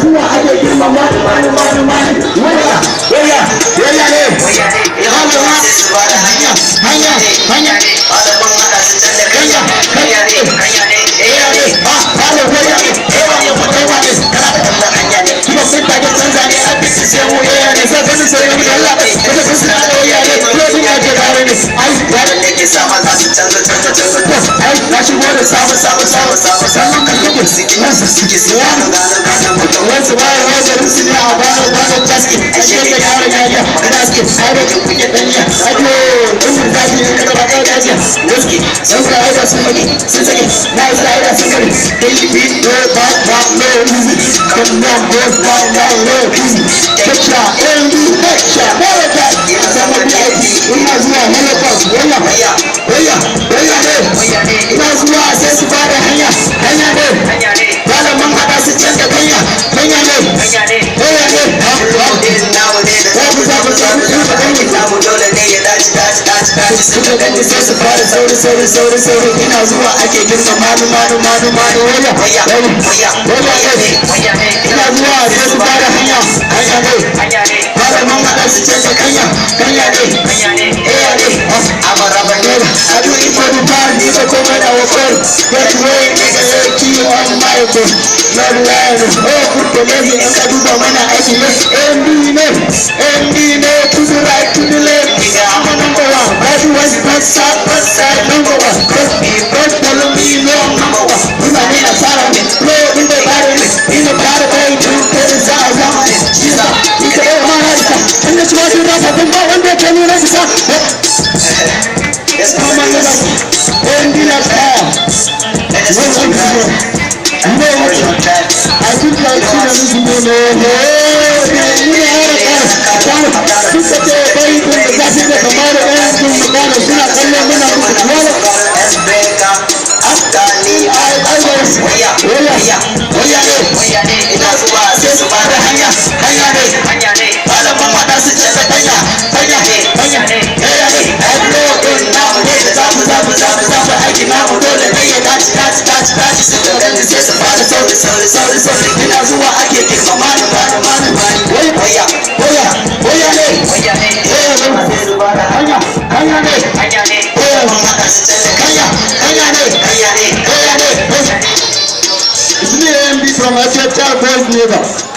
zuwa ake girma mani waya ne hanya sauri ina zuwa ake girma manu ina zuwa sai su fara hanya ne malaman hada su canza kanya ne I do it for the party, so come on our phone. Get away, nigga, key on my phone. Not lying, oh, put the lady and I do the man I see. MD, to the right, to the left. I'm a number one. That was back side, number one. Don't follow me, no, number one. We might need a fire, blow in the battery, in the battery, to the side. She's up, it's a man, and it's what you know, but the one that can you know. Yes, come on, and be like that. I think like from a child boys neighbor.